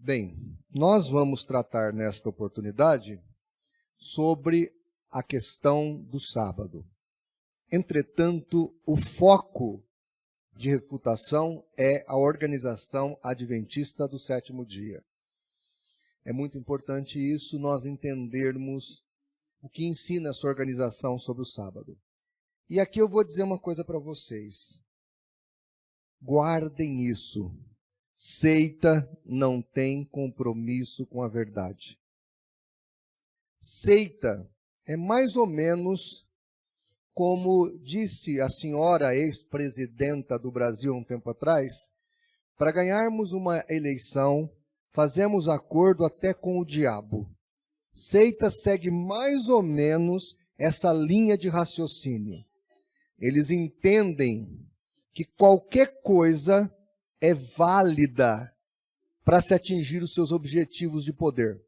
Bem, nós vamos tratar nesta oportunidade sobre a questão do sábado. Entretanto, o foco de refutação é a organização adventista do sétimo dia. É muito importante isso, nós entendermos o que ensina essa organização sobre o sábado. E aqui eu vou dizer uma coisa para vocês. Guardem isso. Seita não tem compromisso com a verdade. Seita é mais ou menos como disse a senhora ex-presidenta do Brasil um tempo atrás, para ganharmos uma eleição, fazemos acordo até com o diabo. Seita segue mais ou menos essa linha de raciocínio. Eles entendem que qualquer coisa é válida para se atingir os seus objetivos de poder.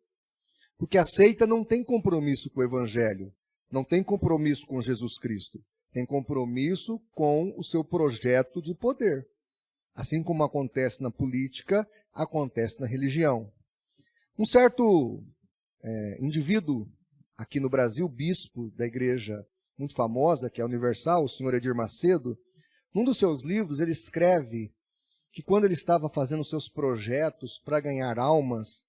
Porque a seita não tem compromisso com o Evangelho, não tem compromisso com Jesus Cristo, tem compromisso com o seu projeto de poder. Assim como acontece na política, acontece na religião. Um certo indivíduo aqui no Brasil, bispo da igreja muito famosa, que é a Universal, o senhor Edir Macedo, num dos seus livros ele escreve que quando ele estava fazendo seus projetos para ganhar almas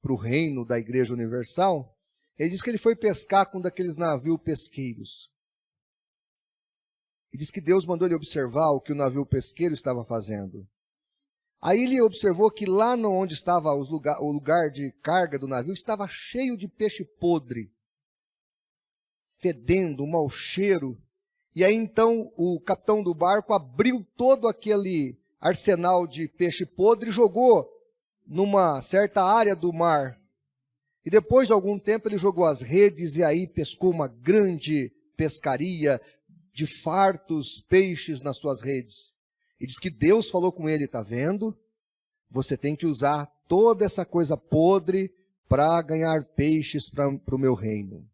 para o reino da Igreja Universal, ele diz que ele foi pescar com um daqueles navios pesqueiros. E diz que Deus mandou ele observar o que o navio pesqueiro estava fazendo. Aí ele observou que lá onde estava o lugar de carga do navio estava cheio de peixe podre, fedendo, um mau cheiro. E aí então o capitão do barco abriu todo aquele arsenal de peixe podre e jogou numa certa área do mar. E depois de algum tempo ele jogou as redes e aí pescou uma grande pescaria de fartos peixes nas suas redes. E diz que Deus falou com ele, está vendo? Você tem que usar toda essa coisa podre para ganhar peixes para o meu reino.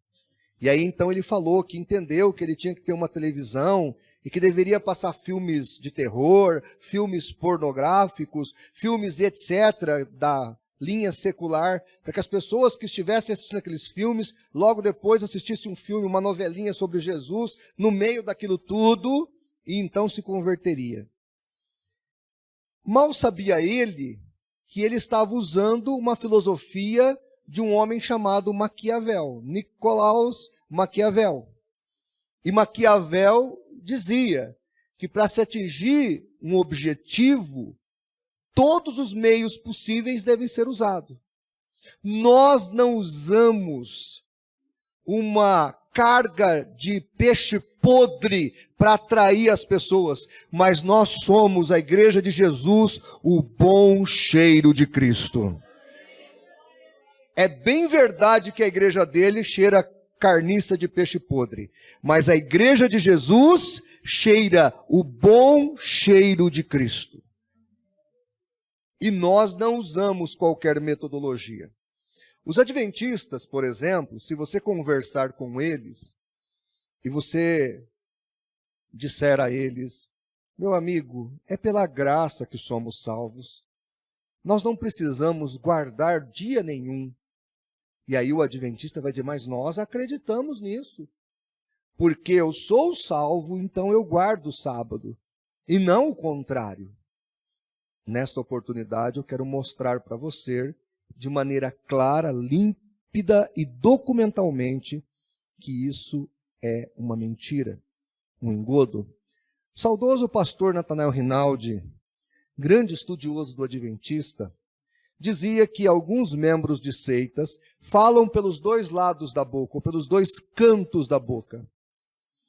E aí então ele falou que entendeu que ele tinha que ter uma televisão e que deveria passar filmes de terror, filmes pornográficos, filmes etc. da linha secular, para que as pessoas que estivessem assistindo aqueles filmes, logo depois assistissem um filme, uma novelinha sobre Jesus, no meio daquilo tudo, e então se converteria. Mal sabia ele que ele estava usando uma filosofia de um homem chamado Maquiavel, Nicolaus Maquiavel. E Maquiavel dizia que para se atingir um objetivo, todos os meios possíveis devem ser usados. Nós não usamos uma carga de peixe podre para atrair as pessoas, mas nós somos a Igreja de Jesus, o bom cheiro de Cristo. É bem verdade que a igreja dele cheira carniça de peixe podre, mas a Igreja de Jesus cheira o bom cheiro de Cristo. E nós não usamos qualquer metodologia. Os adventistas, por exemplo, se você conversar com eles e você disser a eles, meu amigo, é pela graça que somos salvos. Nós não precisamos guardar dia nenhum. E aí o adventista vai dizer, mas nós acreditamos nisso. Porque eu sou salvo, então eu guardo o sábado. E não o contrário. Nesta oportunidade eu quero mostrar para você, de maneira clara, límpida e documentalmente, que isso é uma mentira, um engodo. O saudoso pastor Nathanael Rinaldi, grande estudioso do adventista, dizia que alguns membros de seitas falam pelos dois lados da boca, ou pelos dois cantos da boca.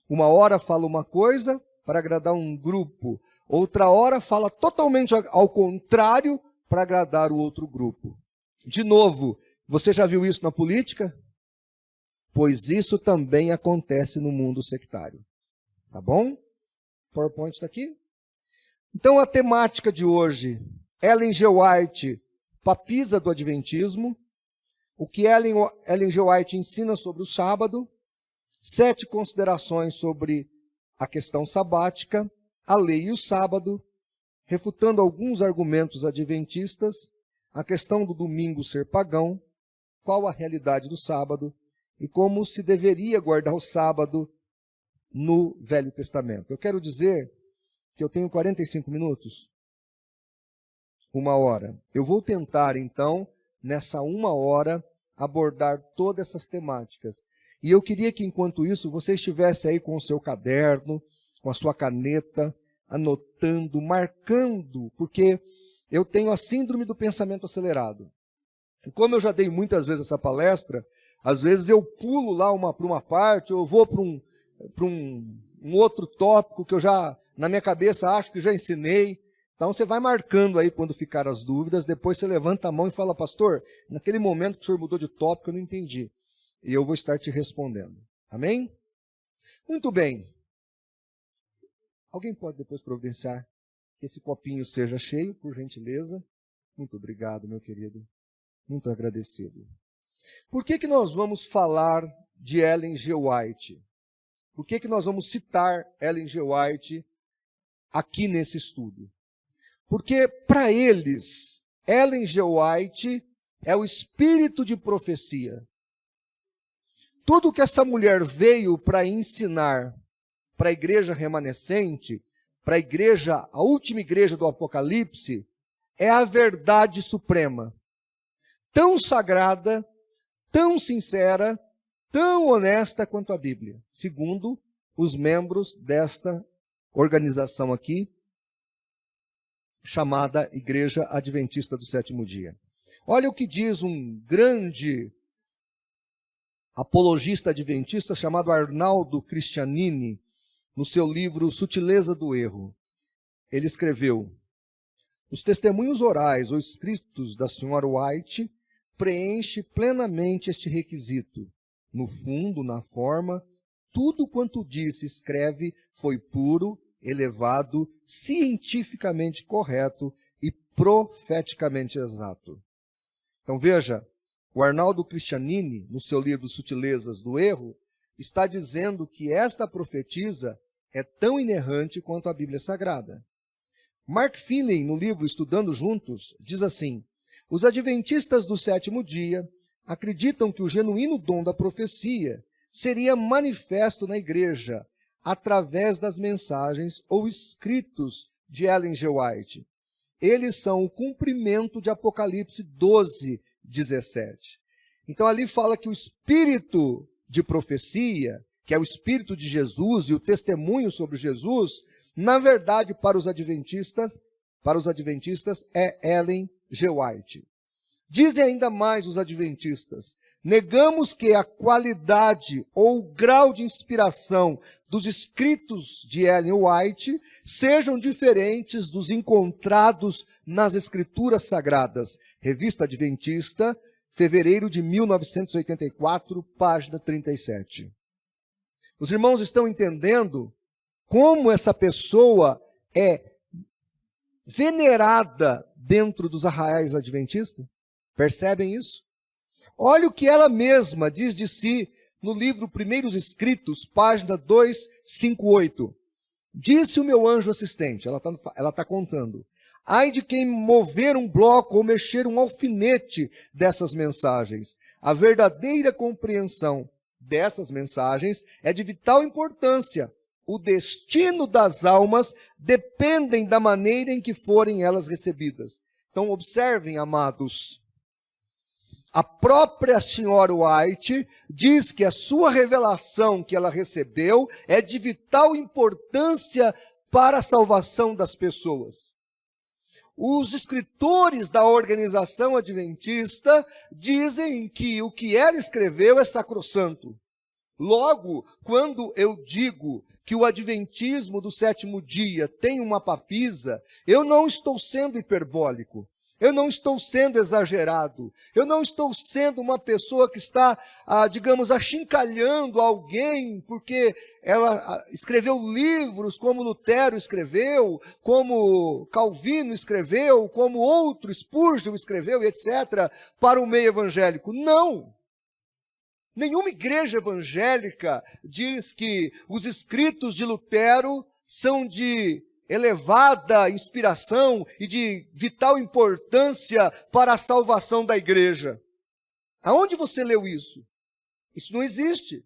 Uma hora fala uma coisa para agradar um grupo, outra hora fala totalmente ao contrário para agradar o outro grupo. De novo, você já viu isso na política? Pois isso também acontece no mundo sectário. Tá bom? O PowerPoint está aqui? Então a temática de hoje, Ellen G. White, papisa do adventismo, o que Ellen G. White ensina sobre o sábado, 7 considerações sobre a questão sabática, a lei e o sábado, refutando alguns argumentos adventistas, a questão do domingo ser pagão, qual a realidade do sábado e como se deveria guardar o sábado no Velho Testamento. Eu quero dizer que eu tenho 45 minutos, 1 hora. Eu vou tentar, então, nessa 1 hora, abordar todas essas temáticas. E eu queria que, enquanto isso, você estivesse aí com o seu caderno, com a sua caneta, anotando, marcando, porque eu tenho a síndrome do pensamento acelerado. E como eu já dei muitas vezes essa palestra, às vezes eu pulo lá para uma parte, ou eu vou para um outro tópico que eu já, na minha cabeça, acho que já ensinei. Então você vai marcando aí quando ficar as dúvidas, depois você levanta a mão e fala, pastor, naquele momento que o senhor mudou de tópico, eu não entendi. E eu vou estar te respondendo. Amém? Muito bem. Alguém pode depois providenciar que esse copinho seja cheio, por gentileza? Muito obrigado, meu querido. Muito agradecido. Por que nós vamos falar de Ellen G. White? Por que nós vamos citar Ellen G. White aqui nesse estudo? Porque, para eles, Ellen G. White é o espírito de profecia. Tudo que essa mulher veio para ensinar para a igreja remanescente, para a igreja, a última igreja do Apocalipse, é a verdade suprema. Tão sagrada, tão sincera, tão honesta quanto a Bíblia, segundo os membros desta organização aqui, chamada Igreja Adventista do Sétimo Dia. Olha o que diz um grande apologista adventista chamado Arnaldo Christianini, no seu livro Sutileza do Erro. Ele escreveu: os testemunhos orais ou escritos da senhora White preenche plenamente este requisito. No fundo, na forma, tudo quanto disse e escreve foi puro, elevado, cientificamente correto e profeticamente exato. Então veja, o Arnaldo Christianini, no seu livro Sutilezas do Erro, está dizendo que esta profetisa é tão inerrante quanto a Bíblia Sagrada. Mark Finley, no livro Estudando Juntos, diz assim: os adventistas do sétimo dia acreditam que o genuíno dom da profecia seria manifesto na igreja através das mensagens ou escritos de Ellen G. White. Eles são o cumprimento de Apocalipse 12, 17. Então ali fala que o espírito de profecia, que é o espírito de Jesus e o testemunho sobre Jesus, na verdade para os adventistas é Ellen G. White. Dizem ainda mais os adventistas: negamos que a qualidade ou o grau de inspiração dos escritos de Ellen White sejam diferentes dos encontrados nas Escrituras Sagradas. Revista Adventista, fevereiro de 1984, página 37. Os irmãos estão entendendo como essa pessoa é venerada dentro dos arraiais adventistas? Percebem isso? Olha o que ela mesma diz de si no livro Primeiros Escritos, página 258. Disse o meu anjo assistente, ela está contando: ai de quem mover um bloco ou mexer um alfinete dessas mensagens. A verdadeira compreensão dessas mensagens é de vital importância. O destino das almas dependem da maneira em que forem elas recebidas. Então observem, amados, a própria senhora White diz que a sua revelação que ela recebeu é de vital importância para a salvação das pessoas. Os escritores da organização adventista dizem que o que ela escreveu é sacrossanto. Logo, quando eu digo que o adventismo do sétimo dia tem uma papisa, eu não estou sendo hiperbólico. Eu não estou sendo exagerado. Eu não estou sendo uma pessoa que está, digamos, achincalhando alguém porque ela escreveu livros como Lutero escreveu, como Calvino escreveu, como outro Spurgeon escreveu, etc., para o meio evangélico. Não! Nenhuma igreja evangélica diz que os escritos de Lutero são de elevada inspiração e de vital importância para a salvação da igreja. Aonde você leu isso? Isso não existe.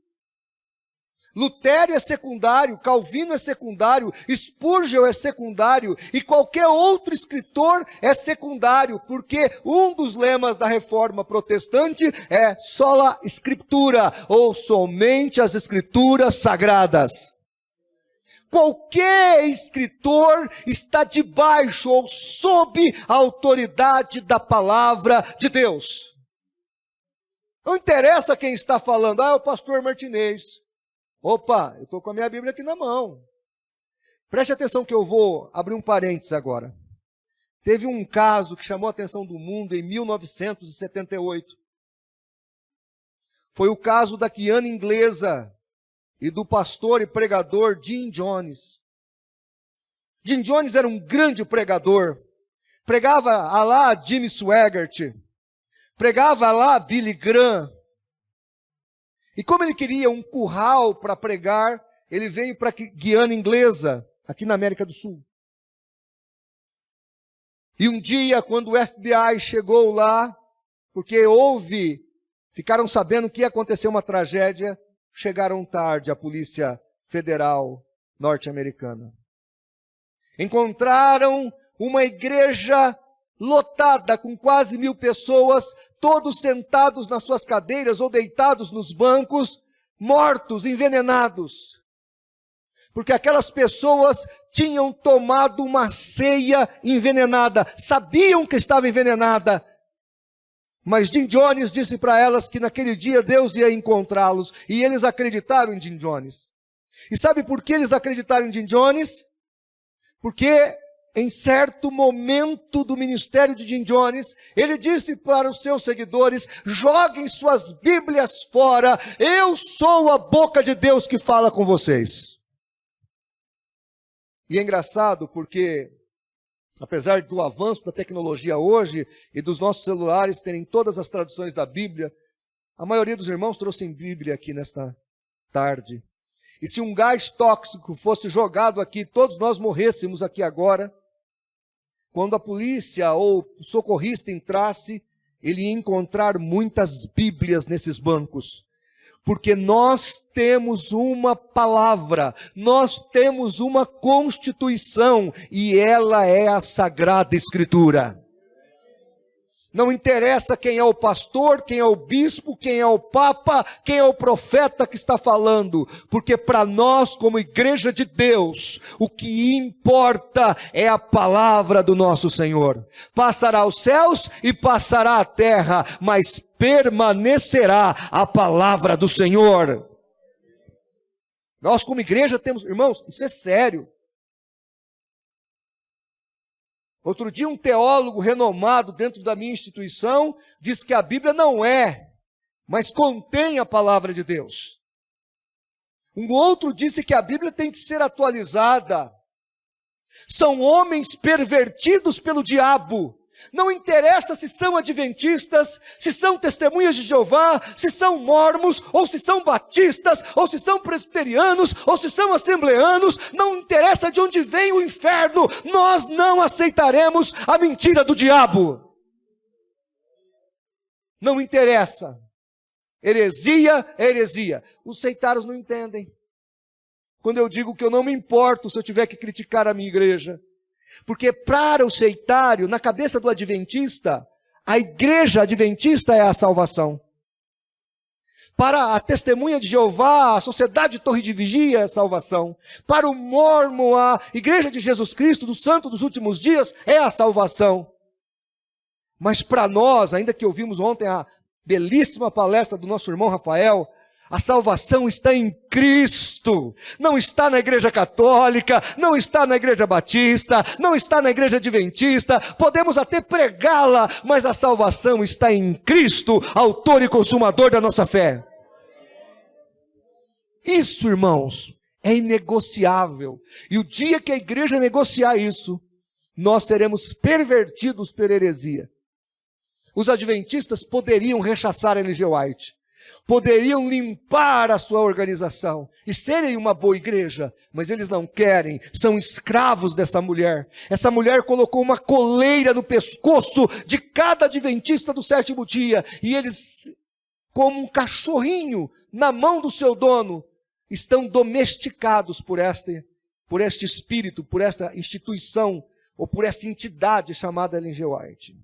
Lutero é secundário, Calvino é secundário, Spurgeon é secundário e qualquer outro escritor é secundário, porque um dos lemas da reforma protestante é sola scriptura, ou somente as escrituras sagradas. Qualquer escritor está debaixo ou sob a autoridade da palavra de Deus. Não interessa quem está falando, é o pastor Martinez. Opa, eu estou com a minha Bíblia aqui na mão. Preste atenção que eu vou abrir um parênteses agora. Teve um caso que chamou a atenção do mundo em 1978. Foi o caso da Guiana Inglesa e do pastor e pregador Jim Jones. Jim Jones era um grande pregador. Pregava a lá Jimmy Swaggart. Pregava a lá Billy Graham. E como ele queria um curral para pregar, ele veio para a Guiana Inglesa, aqui na América do Sul. E um dia, quando o FBI chegou lá, porque ficaram sabendo que ia acontecer uma tragédia, chegaram tarde a Polícia Federal norte-americana. Encontraram uma igreja lotada com quase 1.000 pessoas, todos sentados nas suas cadeiras ou deitados nos bancos, mortos, envenenados. Porque aquelas pessoas tinham tomado uma ceia envenenada, sabiam que estava envenenada. Mas Jim Jones disse para elas que naquele dia Deus ia encontrá-los, e eles acreditaram em Jim Jones. E sabe por que eles acreditaram em Jim Jones? Porque em certo momento do ministério de Jim Jones, ele disse para os seus seguidores: joguem suas Bíblias fora, eu sou a boca de Deus que fala com vocês. E é engraçado porque, apesar do avanço da tecnologia hoje e dos nossos celulares terem todas as traduções da Bíblia, a maioria dos irmãos trouxe Bíblia aqui nesta tarde. E se um gás tóxico fosse jogado aqui, todos nós morrêssemos aqui agora, quando a polícia ou o socorrista entrasse, ele ia encontrar muitas Bíblias nesses bancos. Porque nós temos uma palavra, nós temos uma Constituição, e ela é a Sagrada Escritura. Não interessa quem é o pastor, quem é o bispo, quem é o papa, quem é o profeta que está falando, porque para nós, como igreja de Deus, o que importa é a palavra do nosso Senhor. Passará os céus e passará a terra, mas permanecerá a palavra do Senhor. Nós como igreja temos, irmãos, isso é sério. Outro dia um teólogo renomado dentro da minha instituição disse que a Bíblia não é, mas contém a palavra de Deus. Um outro disse que a Bíblia tem que ser atualizada. São homens pervertidos pelo diabo. Não interessa se são adventistas, se são testemunhas de Jeová, se são mormons, ou se são batistas, ou se são presbiterianos, ou se são assembleanos, não interessa de onde vem o inferno, nós não aceitaremos a mentira do diabo. Não interessa. Heresia é heresia. Os sectários não entendem. Quando eu digo que eu não me importo se eu tiver que criticar a minha igreja, porque para o sectário, na cabeça do adventista, a igreja adventista é a salvação. Para a testemunha de Jeová, a sociedade de Torre de Vigia é a salvação. Para o mormon, a igreja de Jesus Cristo, do Santo dos Últimos Dias, é a salvação. Mas para nós, ainda que ouvimos ontem a belíssima palestra do nosso irmão Rafael, a salvação está em Cristo, não está na igreja católica, não está na igreja batista, não está na igreja adventista, podemos até pregá-la, mas a salvação está em Cristo, autor e consumador da nossa fé. Isso, irmãos, é inegociável, e o dia que a igreja negociar isso, nós seremos pervertidos pela heresia. Os adventistas poderiam rechaçar a Ellen G. White, poderiam limpar a sua organização e serem uma boa igreja, mas eles não querem, são escravos dessa mulher. Essa mulher colocou uma coleira no pescoço de cada adventista do sétimo dia, e eles, como um cachorrinho na mão do seu dono, estão domesticados por este espírito, por esta instituição, ou por essa entidade chamada Ellen G. White.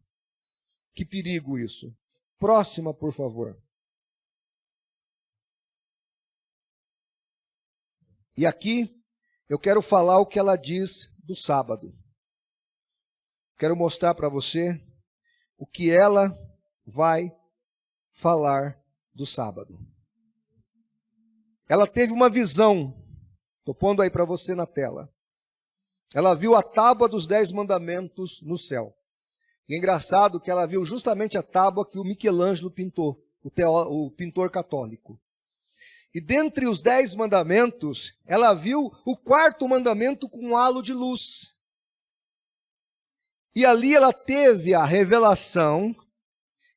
Que perigo isso. Próxima, por favor. E aqui eu quero falar o que ela diz do sábado. Quero mostrar para você o que ela vai falar do sábado. Ela teve uma visão, estou pondo aí para você na tela. Ela viu a tábua dos 10 mandamentos no céu. E é engraçado que ela viu justamente a tábua que o Michelangelo pintou, o pintor católico. E dentre os 10 mandamentos, ela viu o 4º mandamento com um halo de luz. E ali ela teve a revelação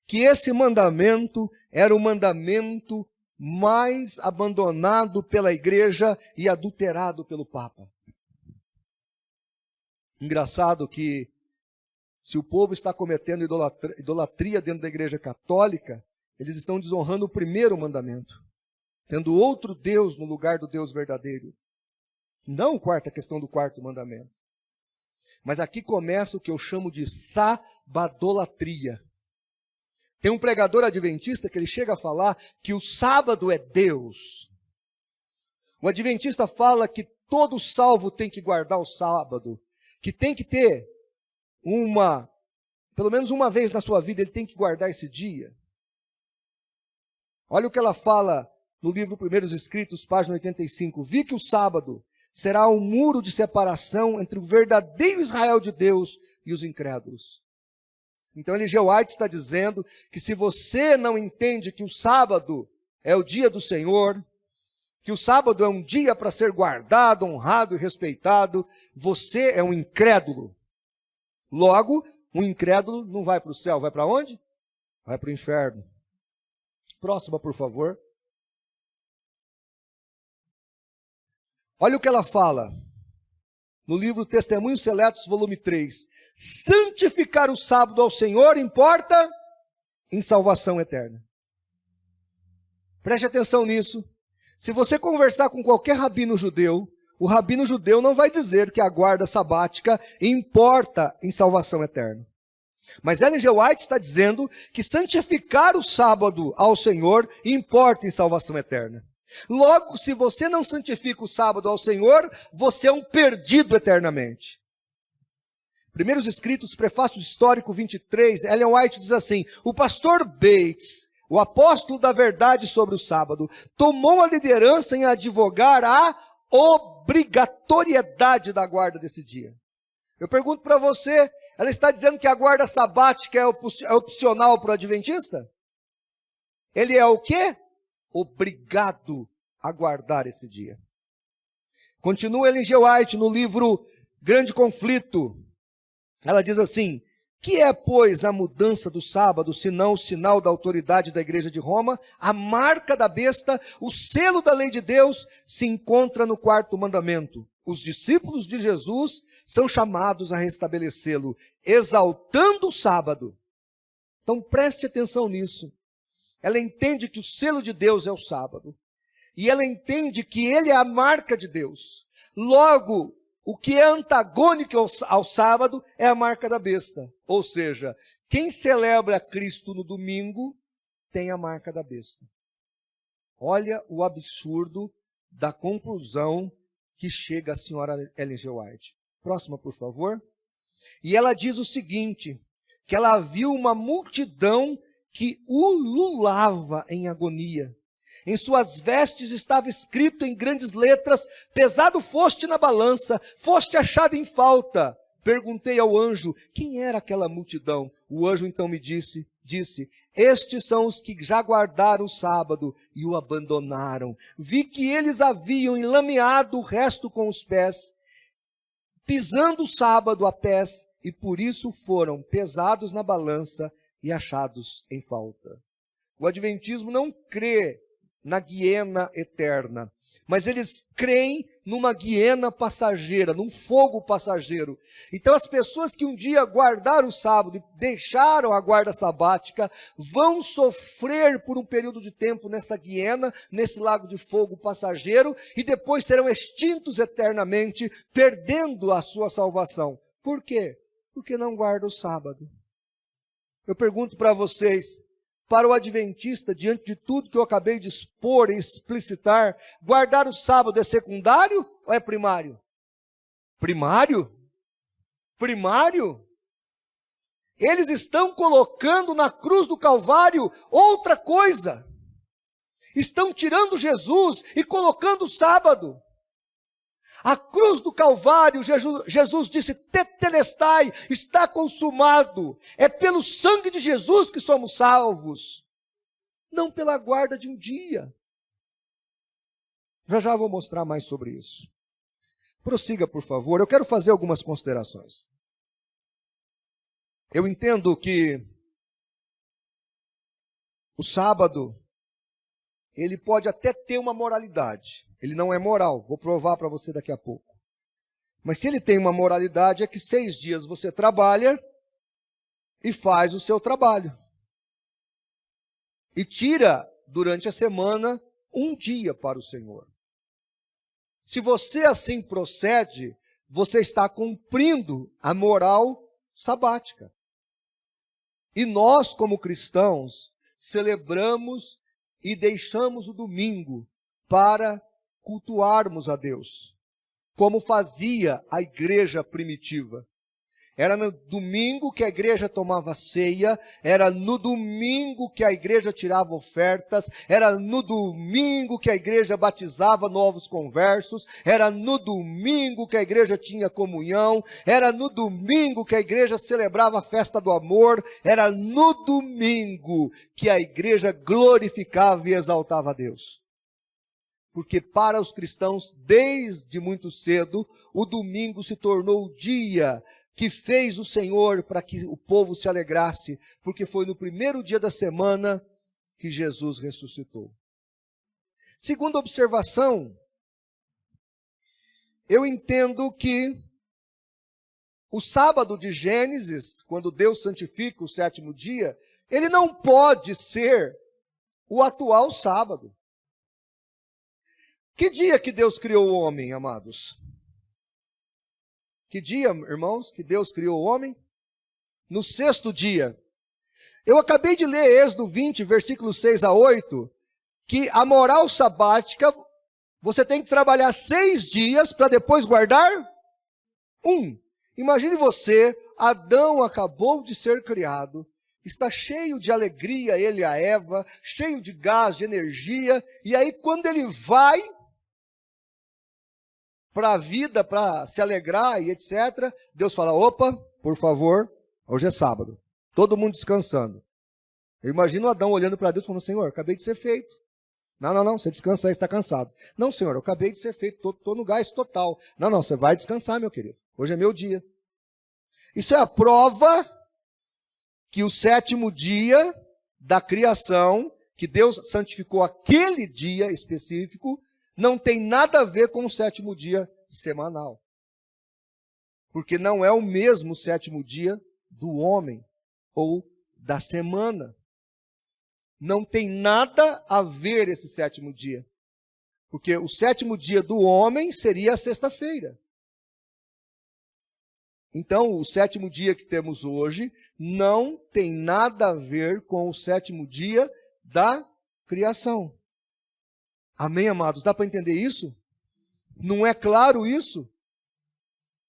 que esse mandamento era o mandamento mais abandonado pela igreja e adulterado pelo Papa. Engraçado que, se o povo está cometendo idolatria dentro da igreja católica, eles estão desonrando o 1º mandamento, tendo outro Deus no lugar do Deus verdadeiro. Não a questão do 4º mandamento. Mas aqui começa o que eu chamo de sabadolatria. Tem um pregador adventista que ele chega a falar que o sábado é Deus. O adventista fala que todo salvo tem que guardar o sábado, que tem que ter pelo menos uma vez na sua vida, ele tem que guardar esse dia. Olha o que ela fala no livro Primeiros Escritos, página 85. Vi que o sábado será um muro de separação entre o verdadeiro Israel de Deus e os incrédulos. Então, Ellen G. White está dizendo que se você não entende que o sábado é o dia do Senhor, que o sábado é um dia para ser guardado, honrado e respeitado, você é um incrédulo. Logo, um incrédulo não vai para o céu, vai para onde? Vai para o inferno. Próxima, por favor. Olha o que ela fala no livro Testemunhos Seletos, volume 3. Santificar o sábado ao Senhor importa em salvação eterna. Preste atenção nisso. Se você conversar com qualquer rabino judeu, o rabino judeu não vai dizer que a guarda sabática importa em salvação eterna. Mas Ellen G. White está dizendo que santificar o sábado ao Senhor importa em salvação eterna. Logo, se você não santifica o sábado ao Senhor, você é um perdido eternamente. Primeiros Escritos, prefácio histórico 23, Ellen White diz assim: o pastor Bates, o apóstolo da verdade sobre o sábado, tomou a liderança em advogar a obrigatoriedade da guarda desse dia. Eu pergunto para você, ela está dizendo que a guarda sabática é opcional para o adventista? Ele é o quê? Obrigado a guardar esse dia. Continua Ellen G. White no livro Grande Conflito. Ela diz assim: que é, pois, a mudança do sábado, senão o sinal da autoridade da igreja de Roma, a marca da besta, o selo da lei de Deus, se encontra no 4º mandamento. Os discípulos de Jesus são chamados a restabelecê-lo, exaltando o sábado. Então preste atenção nisso. Ela entende que o selo de Deus é o sábado. E ela entende que ele é a marca de Deus. Logo, o que é antagônico ao sábado é a marca da besta. Ou seja, quem celebra Cristo no domingo tem a marca da besta. Olha o absurdo da conclusão que chega a senhora Ellen G. White. Próxima, por favor. E ela diz o seguinte, que ela viu uma multidão que ululava em agonia. Em suas vestes estava escrito em grandes letras: pesado foste na balança, foste achado em falta. Perguntei ao anjo, quem era aquela multidão? O anjo então me disse, estes são os que já guardaram o sábado e o abandonaram. Vi que eles haviam enlameado o resto com os pés, pisando o sábado a pés, e por isso foram pesados na balança e achados em falta. O adventismo não crê na guiena eterna, mas eles creem numa guiena passageira, num fogo passageiro. Então as pessoas que um dia guardaram o sábado e deixaram a guarda sabática, vão sofrer por um período de tempo nessa guiena, nesse lago de fogo passageiro, e depois serão extintos eternamente, perdendo a sua salvação. Por quê? Porque não guardam o sábado. Eu pergunto para vocês, para o adventista, diante de tudo que eu acabei de expor e explicitar, guardar o sábado é secundário ou é primário? Primário? Primário? Eles estão colocando na cruz do Calvário outra coisa. Estão tirando Jesus e colocando o sábado. A cruz do Calvário, Jesus disse, tetelestai, está consumado. É pelo sangue de Jesus que somos salvos, não pela guarda de um dia. Já vou mostrar mais sobre isso. Prossiga, por favor. Eu quero fazer algumas considerações. Eu entendo que o sábado, ele pode até ter uma moralidade. Ele não é moral, vou provar para você daqui a pouco. Mas se ele tem uma moralidade, é que 6 dias você trabalha e faz o seu trabalho. E tira, durante a semana, um dia para o Senhor. Se você assim procede, você está cumprindo a moral sabática. E nós, como cristãos, celebramos e deixamos o domingo para cultuarmos a Deus, como fazia a igreja primitiva. Era no domingo que a igreja tomava ceia, era no domingo que a igreja tirava ofertas, era no domingo que a igreja batizava novos conversos, era no domingo que a igreja tinha comunhão, era no domingo que a igreja celebrava a festa do amor, era no domingo que a igreja glorificava e exaltava a Deus. Porque para os cristãos, desde muito cedo, o domingo se tornou o dia que fez o Senhor para que o povo se alegrasse, porque foi no primeiro dia da semana que Jesus ressuscitou. Segunda observação, eu entendo que o sábado de Gênesis, quando Deus santifica o 7º dia, ele não pode ser o atual sábado. Que dia que Deus criou o homem, amados? Que dia, irmãos, que Deus criou o homem? No 6º dia. Eu acabei de ler Êxodo 20, versículos 6 a 8, que a moral sabática, você tem que trabalhar 6 dias para depois guardar 1. Imagine você, Adão acabou de ser criado, está cheio de alegria, ele e a Eva, cheio de gás, de energia, e aí quando ele vai para a vida, para se alegrar e etc., Deus fala, opa, por favor, hoje é sábado. Todo mundo descansando. Eu imagino Adão olhando para Deus e falando, Senhor, acabei de ser feito. Não, você descansa aí, está cansado. Não, Senhor, eu acabei de ser feito, estou no gás total. Não, você vai descansar, meu querido. Hoje é meu dia. Isso é a prova que o 7º dia da criação, que Deus santificou aquele dia específico, não tem nada a ver com o 7º dia semanal. Porque não é o mesmo 7º dia do homem ou da semana. Não tem nada a ver esse 7º dia. Porque o 7º dia do homem seria a sexta-feira. Então, o 7º dia que temos hoje não tem nada a ver com o 7º dia da criação. Amém, amados? Dá para entender isso? Não é claro isso?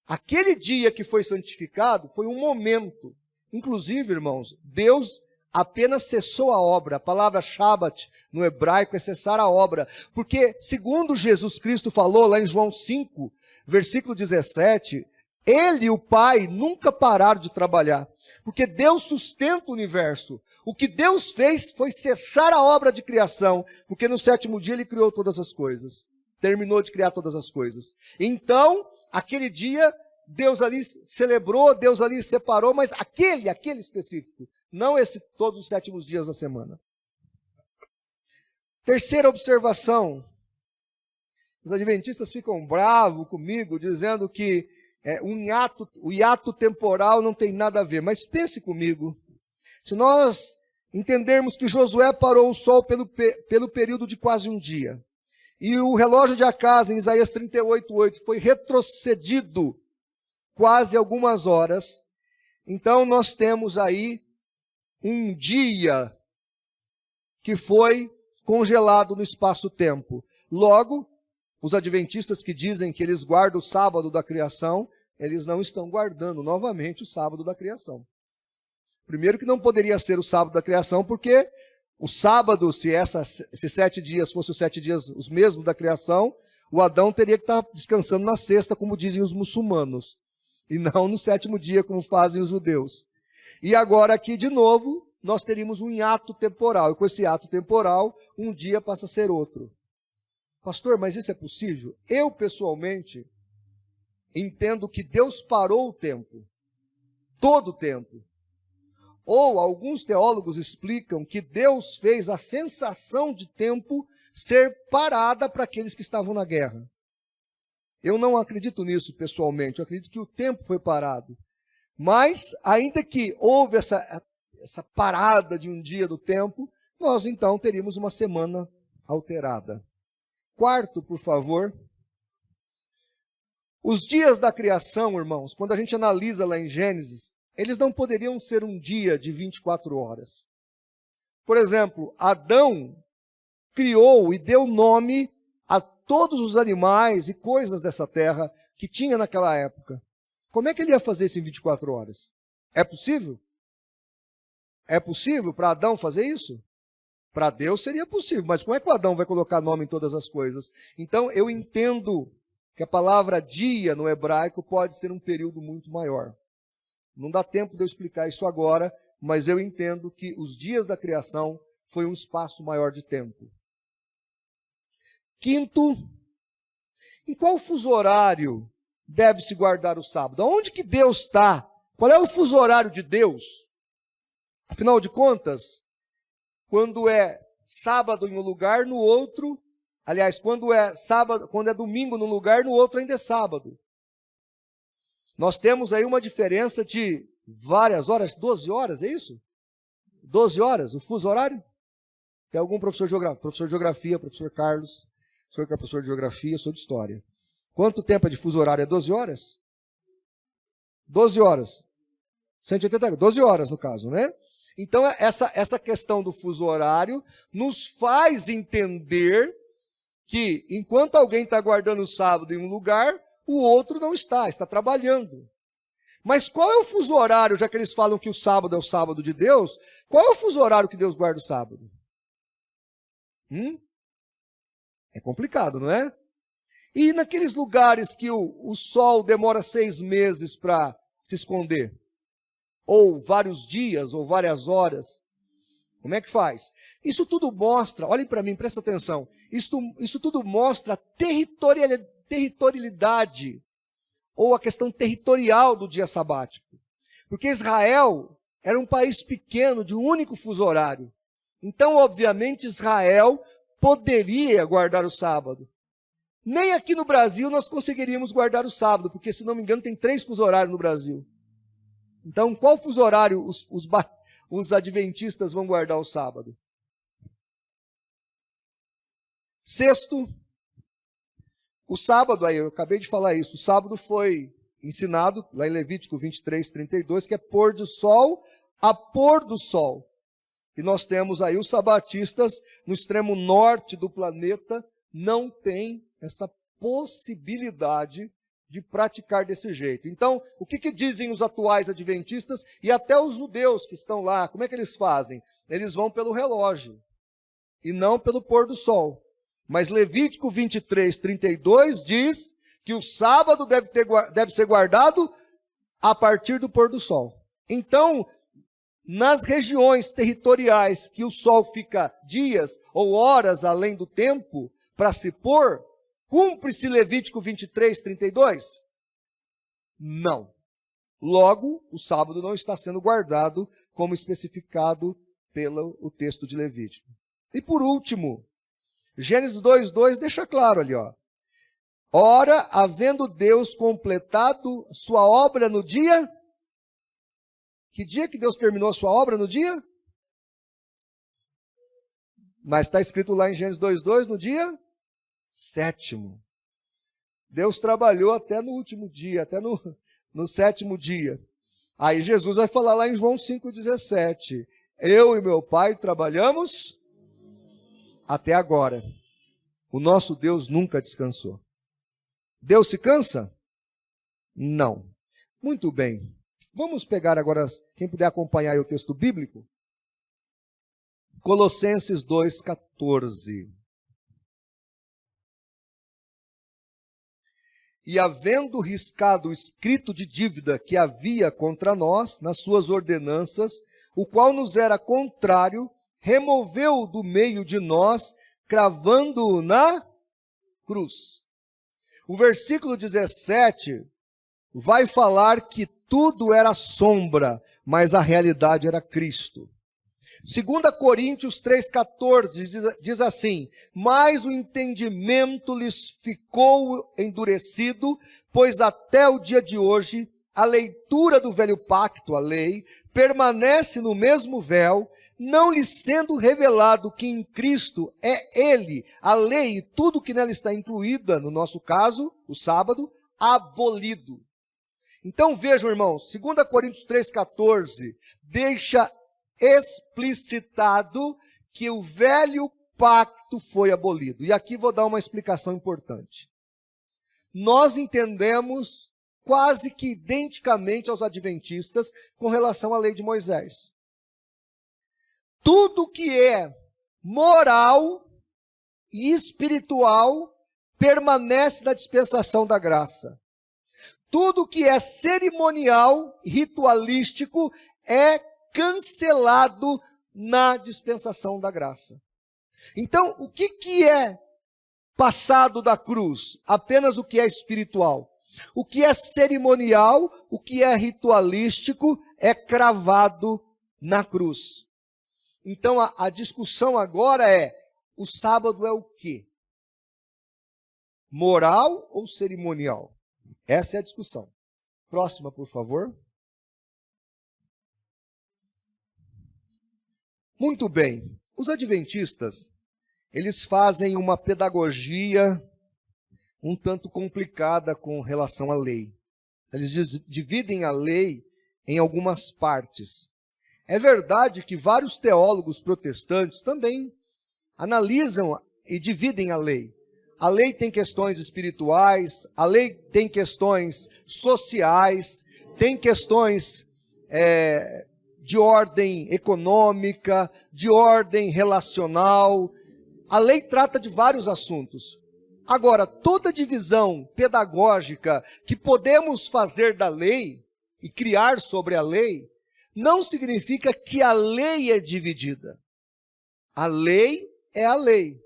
Aquele dia que foi santificado foi um momento. Inclusive, irmãos, Deus apenas cessou a obra. A palavra Shabat no hebraico é cessar a obra. Porque, segundo Jesus Cristo falou lá em João 5, versículo 17, Ele e o Pai nunca pararam de trabalhar. Porque Deus sustenta o universo. O que Deus fez foi cessar a obra de criação, porque no 7º dia Ele criou todas as coisas. Terminou de criar todas as coisas. Então, aquele dia, Deus ali celebrou, Deus ali separou, mas aquele específico, não todos os 7º dias da semana. Terceira observação. Os adventistas ficam bravos comigo, dizendo que o hiato temporal não tem nada a ver. Mas pense comigo. Se nós entendermos que Josué parou o sol pelo período de quase um dia, e o relógio de Acasa, em Isaías 38:8, foi retrocedido quase algumas horas, então nós temos aí um dia que foi congelado no espaço-tempo. Logo, os adventistas que dizem que eles guardam o sábado da criação, eles não estão guardando novamente o sábado da criação. Primeiro que não poderia ser o sábado da criação, porque o sábado, se esses 7 dias fossem os 7 dias os mesmos da criação, o Adão teria que estar descansando na sexta, como dizem os muçulmanos, e não no 7º dia, como fazem os judeus. E agora aqui, de novo, nós teríamos um hiato temporal, e com esse hiato temporal, um dia passa a ser outro. Pastor, mas isso é possível? Eu, pessoalmente, entendo que Deus parou o tempo, todo o tempo. Ou alguns teólogos explicam que Deus fez a sensação de tempo ser parada para aqueles que estavam na guerra. Eu não acredito nisso pessoalmente, eu acredito que o tempo foi parado. Mas, ainda que houve essa parada de um dia do tempo, nós então teríamos uma semana alterada. Quarto, por favor. Os dias da criação, irmãos, quando a gente analisa lá em Gênesis, eles não poderiam ser um dia de 24 horas. Por exemplo, Adão criou e deu nome a todos os animais e coisas dessa terra que tinha naquela época. Como é que ele ia fazer isso em 24 horas? É possível? É possível para Adão fazer isso? Para Deus seria possível, mas como é que o Adão vai colocar nome em todas as coisas? Então eu entendo que a palavra dia no hebraico pode ser um período muito maior. Não dá tempo de eu explicar isso agora, mas eu entendo que os dias da criação foi um espaço maior de tempo. Quinto, em qual fuso horário deve-se guardar o sábado? Onde que Deus está? Qual é o fuso horário de Deus? Afinal de contas, quando é sábado em um lugar, no outro, aliás, quando é domingo num lugar, no outro ainda é sábado. Nós temos aí uma diferença de várias horas, 12 horas, é isso? 12 horas, o fuso horário? Tem algum professor de geografia, professor Carlos, o senhor que é professor de geografia, eu sou de história. Quanto tempo é de fuso horário? É 12 horas? 12 horas. 180, 12 horas no caso, né? Então, essa questão do fuso horário nos faz entender que, enquanto alguém está guardando o sábado em um lugar, o outro não está trabalhando. Mas qual é o fuso horário, já que eles falam que o sábado é o sábado de Deus, qual é o fuso horário que Deus guarda o sábado? É complicado, não é? E naqueles lugares que o sol demora 6 meses para se esconder? Ou vários dias, ou várias horas? Como é que faz? Isso tudo mostra, olhem para mim, presta atenção, isso tudo mostra a territorialidade, ou a questão territorial do dia sabático. Porque Israel era um país pequeno, de um único fuso horário. Então, obviamente, Israel poderia guardar o sábado. Nem aqui no Brasil nós conseguiríamos guardar o sábado, porque, se não me engano, tem 3 fuso horários no Brasil. Então, qual fuso horário os adventistas vão guardar o sábado? Sexto, o sábado, aí eu acabei de falar isso, o sábado foi ensinado lá em Levítico 23:32, que é pôr do sol a pôr do sol. E nós temos aí os sabatistas no extremo norte do planeta, não tem essa possibilidade de praticar desse jeito. Então, o que dizem os atuais adventistas e até os judeus que estão lá? Como é que eles fazem? Eles vão pelo relógio e não pelo pôr do sol. Mas Levítico 23:32 diz que o sábado deve ser guardado a partir do pôr do sol. Então, nas regiões territoriais que o sol fica dias ou horas além do tempo para se pôr, cumpre-se Levítico 23:32? Não. Logo, o sábado não está sendo guardado como especificado pelo texto de Levítico. E por último, Gênesis 2:2 deixa claro ali, ó. Ora, havendo Deus completado sua obra no dia... Que dia que Deus terminou a sua obra no dia? Mas está escrito lá em Gênesis 2:2, no dia 7º. Deus trabalhou até no último dia, até no 7º dia. Aí Jesus vai falar lá em João 5:17. Eu e meu Pai trabalhamos até agora. O nosso Deus nunca descansou. Deus se cansa? Não. Muito bem. Vamos pegar agora, quem puder acompanhar aí o texto bíblico. Colossenses 2:14. E havendo riscado o escrito de dívida que havia contra nós, nas suas ordenanças, o qual nos era contrário, removeu-o do meio de nós, cravando-o na cruz. O versículo 17 vai falar que tudo era sombra, mas a realidade era Cristo. 2 Coríntios 3,14 diz assim: mas o entendimento lhes ficou endurecido, pois até o dia de hoje a leitura do velho pacto, a lei, permanece no mesmo véu, não lhes sendo revelado que em Cristo é Ele, a lei e tudo que nela está incluída, no nosso caso, o sábado, abolido. Então vejam, irmãos, 2 Coríntios 3,14 deixa explicitado que o velho pacto foi abolido. E aqui vou dar uma explicação importante. Nós entendemos quase que identicamente aos adventistas com relação à lei de Moisés. Tudo que é moral e espiritual permanece na dispensação da graça. Tudo que é cerimonial, ritualístico, é cancelado na dispensação da graça. Então, o que é passado da cruz? Apenas o que é espiritual. O que é cerimonial, o que é ritualístico, é cravado na cruz. Então, a discussão agora é, o sábado é o quê? Moral ou cerimonial? Essa é a discussão. Próxima, por favor. Muito bem. Os adventistas, eles fazem uma pedagogia um tanto complicada com relação à lei. Eles dividem a lei em algumas partes. É verdade que vários teólogos protestantes também analisam e dividem a lei. A lei tem questões espirituais, a lei tem questões sociais, tem questões de ordem econômica, de ordem relacional. A lei trata de vários assuntos. Agora, toda divisão pedagógica que podemos fazer da lei e criar sobre a lei, não significa que a lei é dividida. A lei é a lei.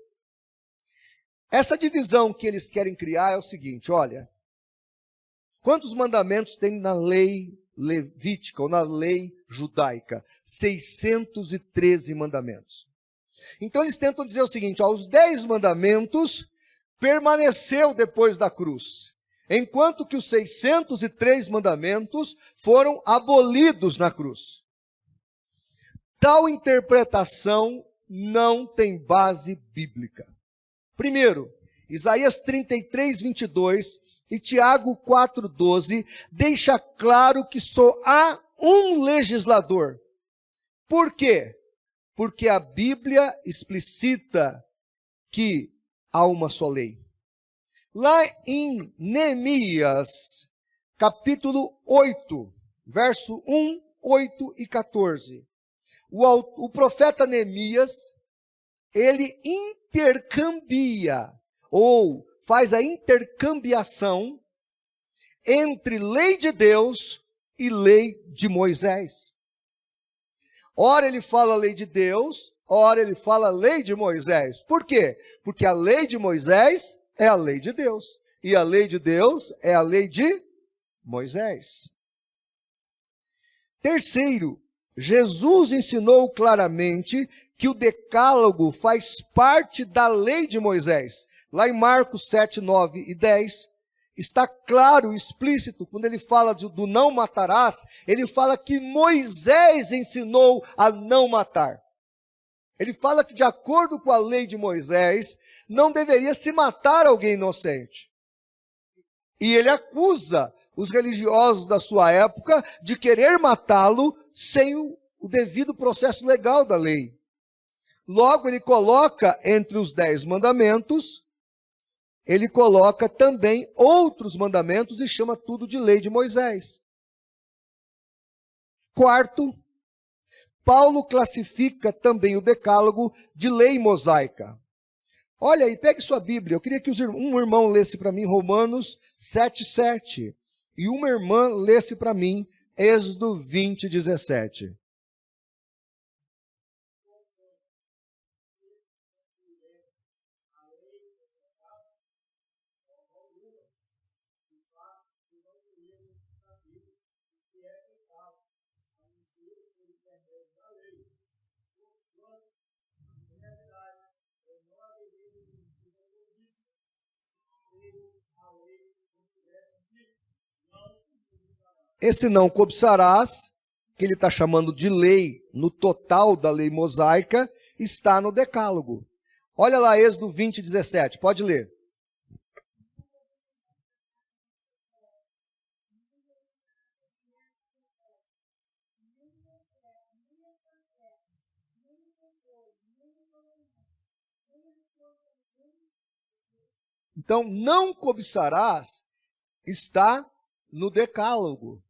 Essa divisão que eles querem criar é o seguinte, olha, quantos mandamentos tem na lei levítica ou na lei judaica? 613 mandamentos. Então eles tentam dizer o seguinte, ó, os 10 mandamentos permaneceu depois da cruz, enquanto que os 603 mandamentos foram abolidos na cruz. Tal interpretação não tem base bíblica. Primeiro, Isaías 33:22 e Tiago 4:12 deixa claro que só há um legislador. Por quê? Porque a Bíblia explicita que há uma só lei. Lá em Neemias, capítulo 8, verso 1, 8 e 14, o profeta Neemias, ele intercambia, ou faz a intercambiação entre lei de Deus e lei de Moisés. Ora ele fala lei de Deus, ora ele fala lei de Moisés. Por quê? Porque a lei de Moisés é a lei de Deus. E a lei de Deus é a lei de Moisés. Terceiro, Jesus ensinou claramente que o decálogo faz parte da lei de Moisés. Lá em Marcos 7, 9 e 10, está claro, explícito, quando ele fala do não matarás, ele fala que Moisés ensinou a não matar. Ele fala que, de acordo com a lei de Moisés, não deveria se matar alguém inocente. E ele acusa os religiosos da sua época de querer matá-lo sem o devido processo legal da lei. Logo, ele coloca entre os 10 mandamentos, ele coloca também outros mandamentos e chama tudo de lei de Moisés. Quarto, Paulo classifica também o decálogo de lei mosaica. Olha aí, pegue sua Bíblia. Eu queria que um irmão lesse para mim Romanos 7:7 e uma irmã lesse para mim Êxodo 20:17. Esse não cobiçarás, que ele está chamando de lei no total da lei mosaica, está no decálogo. Olha lá Êxodo 20:17, pode ler. Então, não cobiçarás está no decálogo.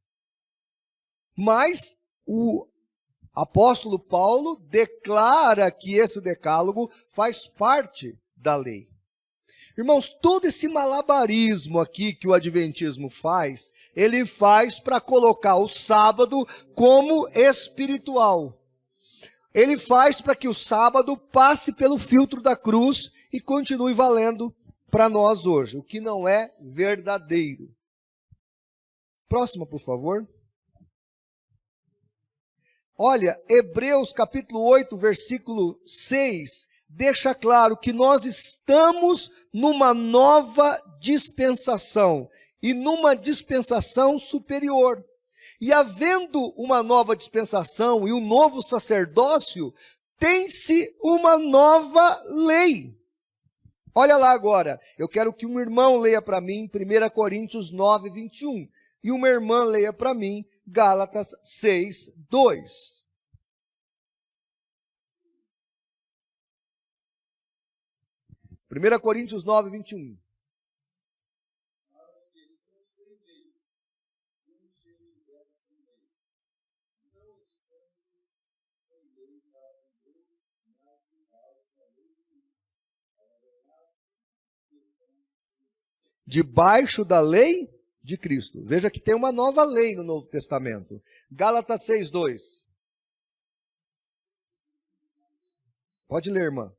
Mas o apóstolo Paulo declara que esse decálogo faz parte da lei. Irmãos, todo esse malabarismo aqui que o adventismo faz, ele faz para colocar o sábado como espiritual. Ele faz para que o sábado passe pelo filtro da cruz e continue valendo para nós hoje, o que não é verdadeiro. Próxima, por favor. Olha, Hebreus capítulo 8, versículo 6, deixa claro que nós estamos numa nova dispensação, e numa dispensação superior. E havendo uma nova dispensação e um novo sacerdócio, tem-se uma nova lei. Olha lá agora, eu quero que um irmão leia para mim 1 Coríntios 9, 21. E uma irmã leia para mim Gálatas 6, 2. Primeira Coríntios 9, 21. Debaixo da lei de Cristo. Veja que tem uma nova lei no Novo Testamento. Gálatas 6, 2. Pode ler, irmã.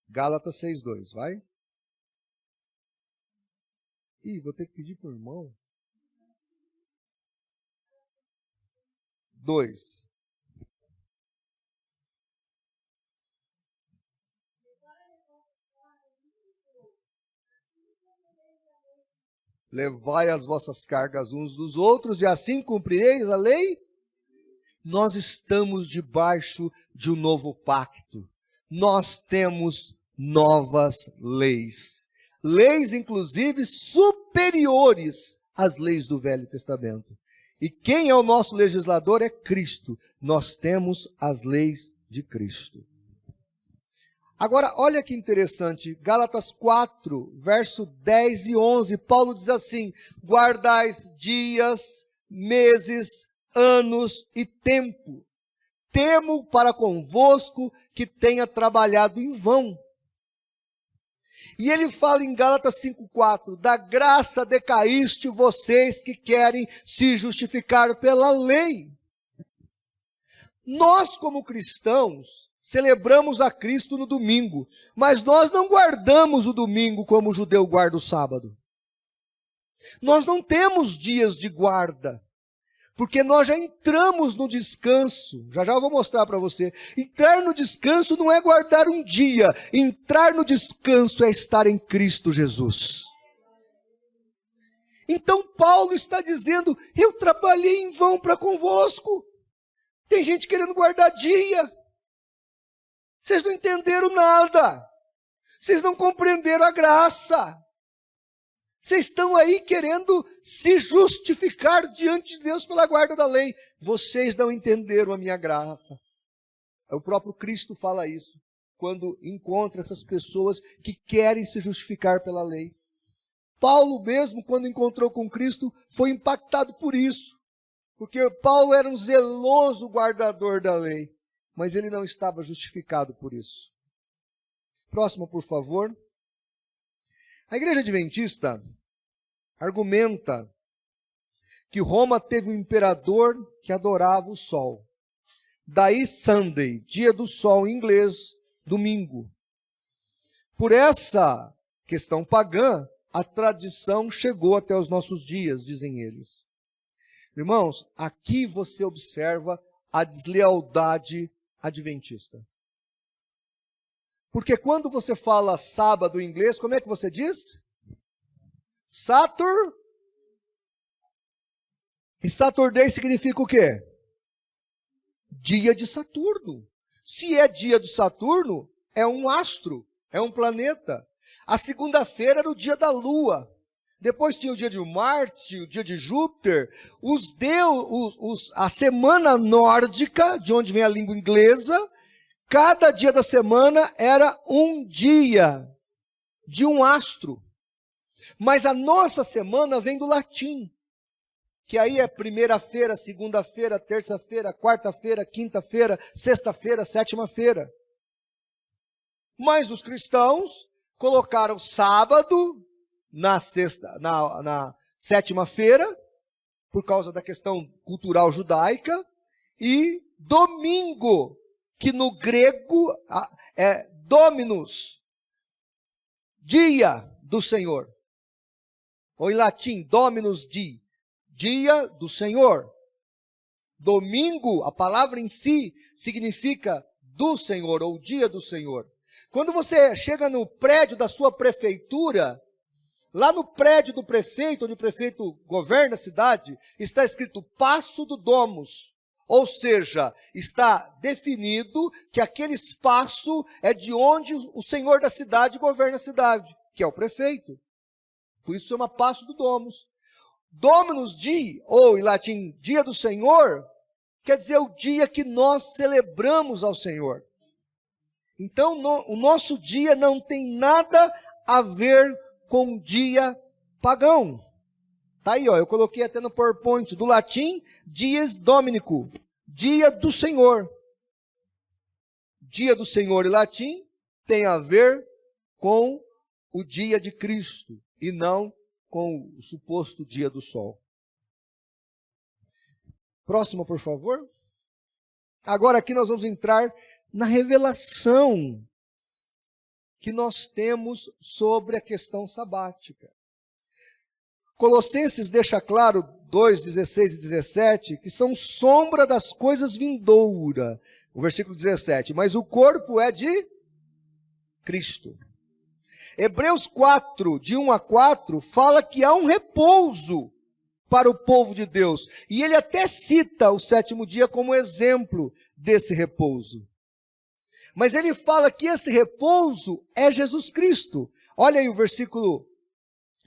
Gálatas 6, 2, vai. Ih, vou ter que pedir para o irmão. 2. Levai as vossas cargas uns dos outros, e assim cumprireis a lei? Nós estamos debaixo de um novo pacto. Nós temos novas leis. Leis, inclusive, superiores às leis do Velho Testamento. E quem é o nosso legislador é Cristo. Nós temos as leis de Cristo. Agora, olha que interessante, Gálatas 4, verso 10 e 11, Paulo diz assim: guardais dias, meses, anos e tempo. Temo para convosco que tenha trabalhado em vão. E ele fala em Gálatas 5,4, da graça decaíste vocês que querem se justificar pela lei. Nós, como cristãos, celebramos a Cristo no domingo, mas nós não guardamos o domingo como o judeu guarda o sábado. Nós não temos dias de guarda, porque nós já entramos no descanso. Já já eu vou mostrar para você. Entrar no descanso não é guardar um dia. Entrar no descanso é estar em Cristo Jesus. Então Paulo está dizendo, eu trabalhei em vão para convosco. Tem gente querendo guardar dia. Vocês não entenderam nada. Vocês não compreenderam a graça. Vocês estão aí querendo se justificar diante de Deus pela guarda da lei. Vocês não entenderam a minha graça. O próprio Cristo fala isso, quando encontra essas pessoas que querem se justificar pela lei. Paulo mesmo, quando encontrou com Cristo, foi impactado por isso. Porque Paulo era um zeloso guardador da lei, mas ele não estava justificado por isso. Próximo, por favor. A Igreja Adventista argumenta que Roma teve um imperador que adorava o sol. Daí Sunday, dia do sol em inglês, domingo. Por essa questão pagã, a tradição chegou até os nossos dias, dizem eles. Irmãos, aqui você observa a deslealdade adventista. Porque quando você fala sábado em inglês, como é que você diz? Saturday. E Saturday significa o quê? Dia de Saturno. Se é dia de Saturno, é um astro, é um planeta. A segunda-feira era o dia da Lua. Depois tinha o dia de Marte, o dia de Júpiter. A semana nórdica, de onde vem a língua inglesa, cada dia da semana era um dia de um astro. Mas a nossa semana vem do latim, que aí é primeira-feira, segunda-feira, terça-feira, quarta-feira, quinta-feira, sexta-feira, sétima-feira. Mas os cristãos colocaram sábado na sétima-feira, por causa da questão cultural judaica, e domingo, que no grego é dominus, dia do Senhor. Ou em latim, dominus di, dia do Senhor. Domingo, a palavra em si, significa do Senhor, ou dia do Senhor. Quando você chega no prédio da sua prefeitura, lá no prédio do prefeito, onde o prefeito governa a cidade, está escrito Paço do Domus. Ou seja, está definido que aquele espaço é de onde o senhor da cidade governa a cidade, que é o prefeito. Por isso chama Paço do Domus. Dominus Dei, ou em latim, dia do Senhor, quer dizer o dia que nós celebramos ao Senhor. Então, o nosso dia não tem nada a ver com o dia pagão. Tá aí, ó, eu coloquei até no PowerPoint, do latim, dies dominico, dia do Senhor. Dia do Senhor em latim tem a ver com o dia de Cristo, e não com o suposto dia do sol. Próxima, por favor. Agora aqui nós vamos entrar na revelação que nós temos sobre a questão sabática. Colossenses deixa claro, 2, 16 e 17, que são sombra das coisas vindouras. O versículo 17, mas o corpo é de Cristo. Hebreus 4, de 1 a 4, fala que há um repouso para o povo de Deus. E ele até cita o sétimo dia como exemplo desse repouso. Mas ele fala que esse repouso é Jesus Cristo. Olha aí o versículo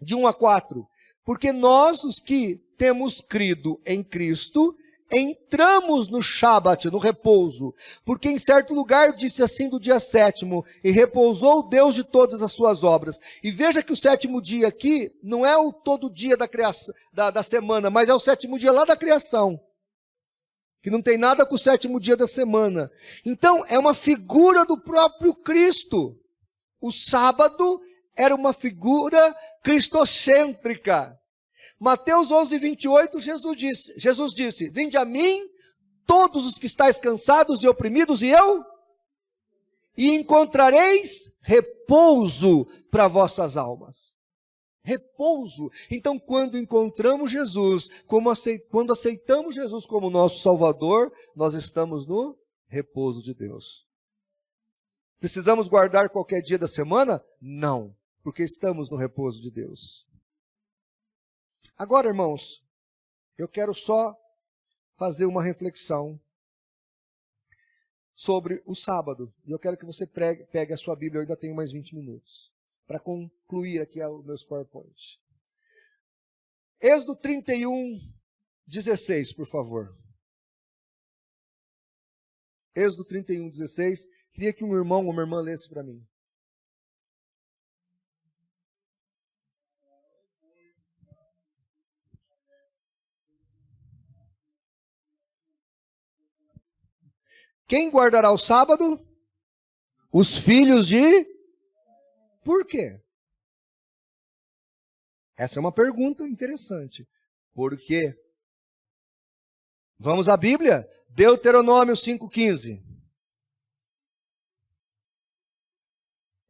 de 1 a 4. Porque nós, os que temos crido em Cristo, entramos no Shabat, no repouso. Porque em certo lugar disse assim do dia sétimo, e repousou o Deus de todas as suas obras. E veja que o sétimo dia aqui não é o todo dia da criação, da semana, mas é o sétimo dia lá da criação. Que não tem nada com o sétimo dia da semana. Então, é uma figura do próprio Cristo. O sábado era uma figura cristocêntrica. Mateus 11, 28, Jesus disse, vinde a mim, todos os que estáis cansados e oprimidos, e encontrareis repouso para vossas almas. Repouso. Então, quando encontramos Jesus, quando aceitamos Jesus como nosso Salvador, nós estamos no repouso de Deus. Precisamos guardar qualquer dia da semana? Não, porque estamos no repouso de Deus. Agora, irmãos, eu quero só fazer uma reflexão sobre o sábado. E eu quero que você pegue a sua Bíblia, eu ainda tenho mais 20 minutos, para concluir aqui os meus PowerPoint. Êxodo 31, 16, por favor. Êxodo 31, 16. Queria que um irmão ou uma irmã lesse para mim. Quem guardará o sábado? Os filhos de... Por quê? Essa é uma pergunta interessante. Por quê? Vamos à Bíblia? Deuteronômio 5,15.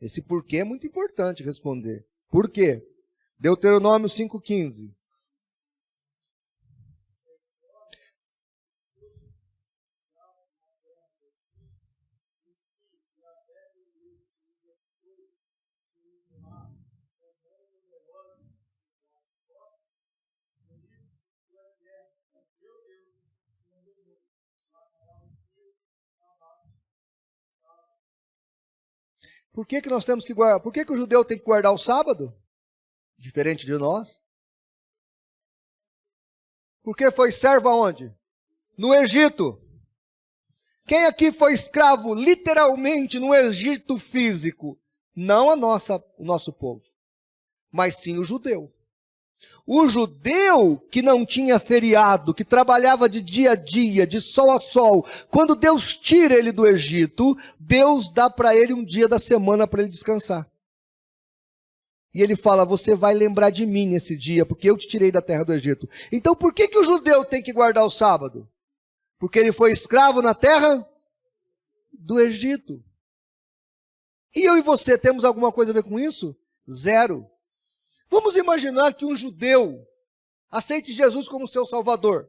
Esse porquê é muito importante responder. Por quê? Deuteronômio 5,15. Por que nós temos que guardar? Por que o judeu tem que guardar o sábado? Diferente de nós. Porque foi servo aonde? No Egito. Quem aqui foi escravo literalmente no Egito físico? Não o nosso povo, mas sim o judeu. O judeu que não tinha feriado, que trabalhava de dia a dia, de sol a sol, quando Deus tira ele do Egito, Deus dá para ele um dia da semana para ele descansar. E ele fala, você vai lembrar de mim nesse dia, porque eu te tirei da terra do Egito. Então por que o judeu tem que guardar o sábado? Porque ele foi escravo na terra do Egito. E eu e você temos alguma coisa a ver com isso? Zero. Vamos imaginar que um judeu aceite Jesus como seu salvador.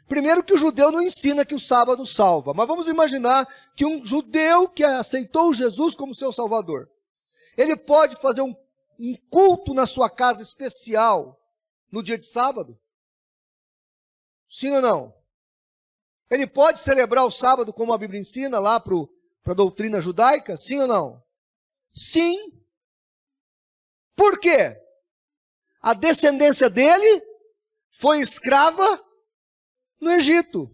Primeiro que o judeu não ensina que o sábado salva, mas vamos imaginar que um judeu que aceitou Jesus como seu salvador, ele pode fazer um culto na sua casa especial no dia de sábado? Sim ou não? Ele pode celebrar o sábado como a Bíblia ensina lá para a doutrina judaica? Sim ou não? Sim. Por quê? A descendência dele foi escrava no Egito.